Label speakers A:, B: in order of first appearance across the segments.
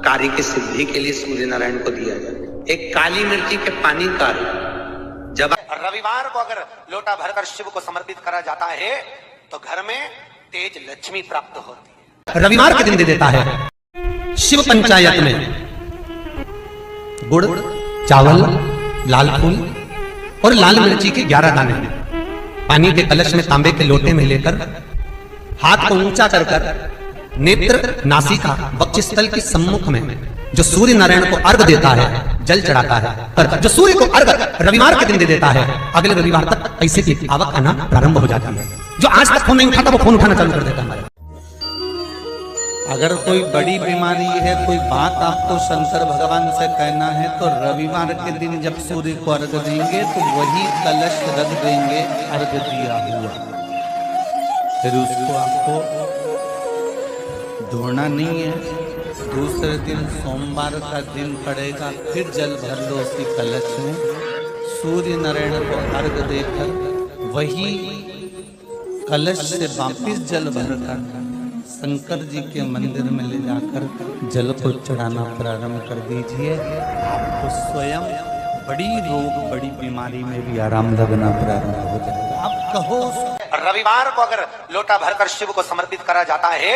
A: कार्य की सिद्धि के लिए सूर्य नारायण को दिया जाता है। एक काली मिर्ची के पानी का जब
B: रविवार को अगर लोटा भरकर शिव को समर्पित करा जाता है तो घर में तेज लक्ष्मी प्राप्त होती है।
C: रविवार के दिन दे देता है। शिव पंचायत में गुड़, चावल, लाल फूल और लाल मिर्ची के 11 दाने पानी के कलश में तांबे के लोटे में लेकर हाथ को ऊंचा कर नेत्र, नासिका, वक्षस्थल के सम्मुख में जो सूर्य नारायण को अर्घ देता है, जल चढ़ाता है, पर जो सूर्य को अर्घ रविवार के दिन दे देता है, अगले रविवार तक पैसे की आवक आना प्रारंभ हो जाती है। जो आज तक फोन नहीं उठाता वो फोन उठाना चालू कर देता है।
D: अगर कोई बड़ी बीमारी है, कोई बात आपको शंकर भगवान से कहना है तो रविवार के दिन जब सूर्य को अर्घ देंगे तो वही कलश रख देंगे अर्घ दिया हुआ, फिर उसको आपको धोना नहीं है। दूसरे दिन सोमवार का दिन पड़ेगा, फिर जल भर लो उसी कलश में, सूर्य नारायण को अर्घ देकर वही कलश से वापिस जल भरकर शंकर जी के मंदिर में ले जाकर जल को चढ़ाना प्रारंभ कर दीजिए। आपको स्वयं बड़ी रोग, बड़ी बीमारी में भी आराम लगना प्रारंभ हो जाएगा। आप कहो
B: रविवार को अगर लोटा भरकर शिव को समर्पित करा जाता है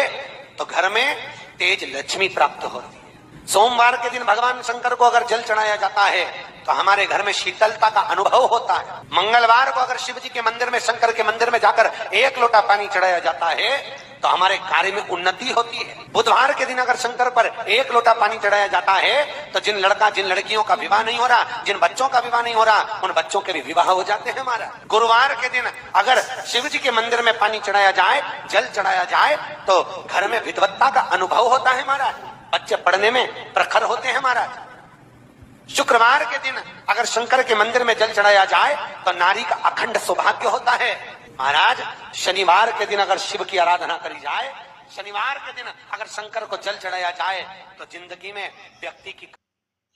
B: तो घर में तेज लक्ष्मी प्राप्त होती है। सोमवार के दिन भगवान शंकर को अगर जल चढ़ाया जाता है तो हमारे घर में शीतलता का अनुभव होता है। मंगलवार को अगर शिव जी के मंदिर में, शंकर के मंदिर में जाकर 1 लोटा पानी चढ़ाया जाता है तो हमारे कार्य में उन्नति होती है। बुधवार के दिन अगर शंकर पर 1 लोटा पानी चढ़ाया जाता है तो जिन लड़कियों का विवाह नहीं हो रहा, जिन बच्चों का विवाह नहीं हो रहा, उन बच्चों के भी विवाह हो जाते हैं हमारा। गुरुवार के दिन अगर शिव जी के मंदिर में पानी चढ़ाया जाए, जल चढ़ाया जाए तो घर में विद्वत्ता का अनुभव होता है हमारा, बच्चे पढ़ने में प्रखर होते हैं महाराज। शुक्रवार के दिन अगर शंकर के मंदिर में जल चढ़ाया जाए तो नारी का अखंड सौभाग्य होता है महाराज। शनिवार के दिन अगर शिव की आराधना करी जाए, शनिवार के दिन अगर शंकर को जल चढ़ाया जाए तो जिंदगी में व्यक्ति की।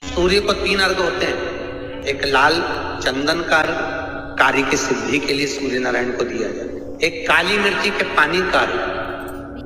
A: सूर्य को 3 अर्घ होते हैं। एक लाल चंदन का अर्घ कार्य की सिद्धि के लिए सूर्य नारायण को दिया जाता है। एक काली मिर्ची के पानी का अर्घ,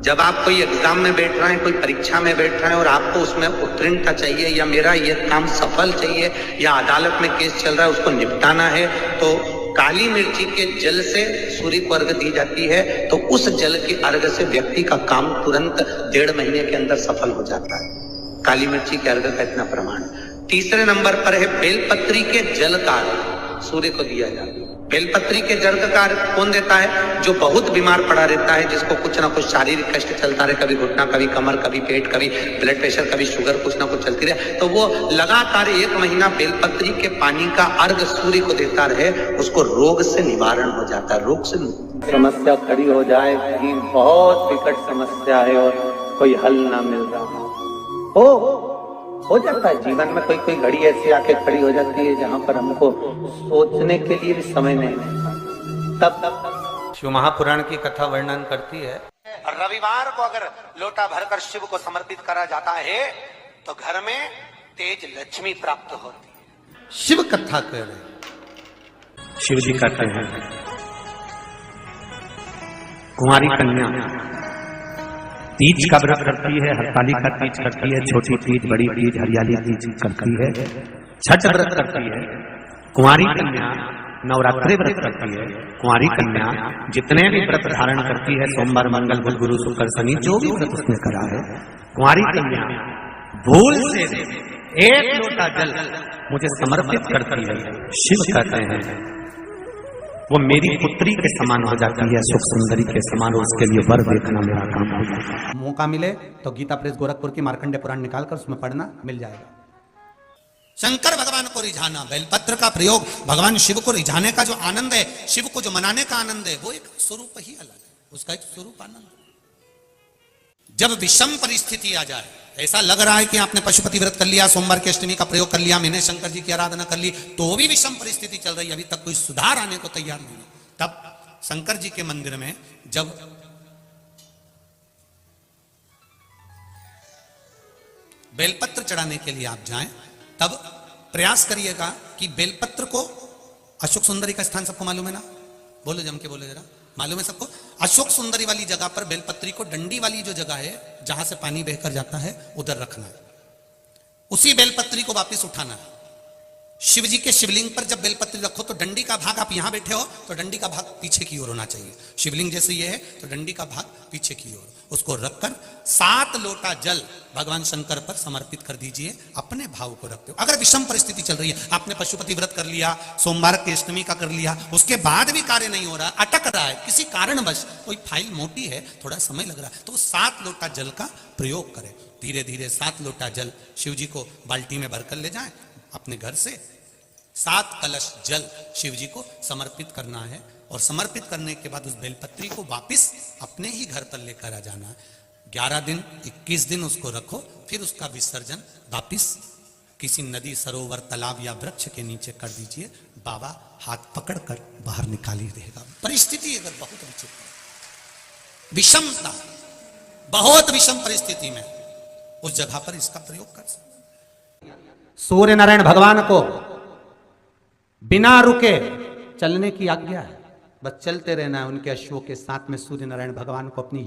A: जब आप कोई एग्जाम में बैठ रहे हैं, कोई परीक्षा में बैठ रहे हैं और आपको उसमें उत्तीर्णता चाहिए या मेरा ये काम सफल चाहिए या अदालत में केस चल रहा है उसको निपटाना है, तो काली मिर्ची के जल से सूर्य को अर्घ दी जाती है। तो उस जल के अर्घ से व्यक्ति का काम तुरंत 1.5 महीने के अंदर सफल हो जाता है। काली मिर्ची के अर्घ का इतना प्रमाण। तीसरे नंबर पर है बेलपत्री के जल का अर्घ सूर्य को दिया जाता है। बेलपत्री के जल का अर्घ कौन देता है? जो बहुत बीमार पड़ा रहता है, जिसको कुछ ना कुछ शारीरिक कष्ट चलता रहे, कभी घुटना, कभी कमर, कभी पेट, कभी ब्लड प्रेशर, कभी शुगर, कुछ ना कुछ चलती रहे, तो वो लगातार 1 महीना बेलपत्री के पानी का अर्घ सूर्य को देता रहे, उसको रोग से निवारण हो जाता है। रोग से
E: समस्या खड़ी हो जाए, कहीं बहुत विकट समस्या है और कोई हल ना मिल रहा हो जाता है। जीवन में कोई घड़ी ऐसी आके खड़ी हो जाती है जहां पर हमको सोचने के लिए भी समय नहीं है। तब
D: शिव महापुराण की कथा वर्णन करती है।
B: रविवार को अगर लोटा भरकर शिव को समर्पित करा जाता है तो घर में तेज लक्ष्मी प्राप्त होती है।
D: शिव कथा कह रहे,
C: शिव जी कहते हैं कुंवारी कन्या तीज का व्रत करती है, हरतालिका तीज करती है, छोटी तीज, बड़ी तीज, हरियाली तीज करती है, छठ व्रत करती है। कुंवारी कन्या नवरात्रि व्रत करती है। कुंवारी कन्या जितने भी व्रत धारण करती है, सोमवार, मंगल, बुध, गुरु, शुक्र, शनि, जो भी व्रत उसने करा है, कुंवारी कन्या भूल से 1 लोटा जल मुझे समर्पित करती है। शिव कहते हैं वो मेरी पुत्री के समान हो जाती है, सुख सुंदरी के समान, उसके लिए वर देखना मेरा काम हो जाता है।
D: मौका मिले तो गीता प्रेस गोरखपुर की मार्कंडे पुराण निकालकर उसमें पढ़ना मिल जाएगा। शंकर भगवान को रिझाना, बेलपत्र का प्रयोग भगवान शिव को रिझाने का जो आनंद है, शिव को जो मनाने का आनंद है, वो एक स्वरूप ही अलग है, उसका एक स्वरूप आनंद। जब विषम परिस्थिति आ जाए, ऐसा लग रहा है कि आपने पशुपति व्रत कर लिया, सोमवार की अष्टमी का प्रयोग कर लिया, मैंने शंकर जी की आराधना कर ली, तो भी विषम परिस्थिति चल रही है, अभी तक कोई सुधार आने को तैयार नहीं है, तब शंकर जी के मंदिर में जब बेलपत्र चढ़ाने के लिए आप जाएं, तब प्रयास करिएगा कि बेलपत्र को, अशोक सुंदरी का स्थान सबको मालूम है ना? बोलो, जम के बोलो जरा, मालूम है सबको? अशोक सुंदरी वाली जगह पर बेलपत्री को, डंडी वाली जो जगह है जहां से पानी बहकर जाता है, उधर रखना है। उसी बेलपत्री को वापस उठाना है। शिव जी के शिवलिंग पर जब बेलपत्री रखो तो डंडी का भाग, आप यहां बैठे हो तो डंडी का भाग पीछे की ओर होना चाहिए। शिवलिंग जैसे ये है तो डंडी का भाग पीछे की ओर, उसको रखकर 7 लोटा जल भगवान शंकर पर समर्पित कर दीजिए। अपने भाव को रखते हो। अगर विषम परिस्थिति चल रही है, आपने पशुपति व्रत कर लिया, सोमवार की अष्टमी का कर लिया, उसके बाद भी कार्य नहीं हो रहा, अटक रहा है, किसी कारणवश कोई फाइल मोटी है, थोड़ा समय लग रहा है, तो 7 लोटा जल का प्रयोग करें। धीरे धीरे 7 लोटा जल शिव जी को बाल्टी में भरकर ले जाएं। अपने घर से 7 कलश जल शिव जी को समर्पित करना है और समर्पित करने के बाद उस बेलपत्री को वापस अपने ही घर पर लेकर आ जाना है। 11 दिन 21 दिन उसको रखो, फिर उसका विसर्जन वापिस किसी नदी, सरोवर, तालाब या वृक्ष के नीचे कर दीजिए। बाबा हाथ पकड़कर बाहर निकाल ही देगा। परिस्थिति अगर बहुत विचित्र, विषमता, बहुत विषम परिस्थिति में उस जगह पर इसका प्रयोग कर सकते।
E: सूर्य नारायण भगवान को बिना रुके चलने की आज्ञा है, बस चलते रहना है उनके अश्वों के साथ में। सूर्य नारायण भगवान को अपनी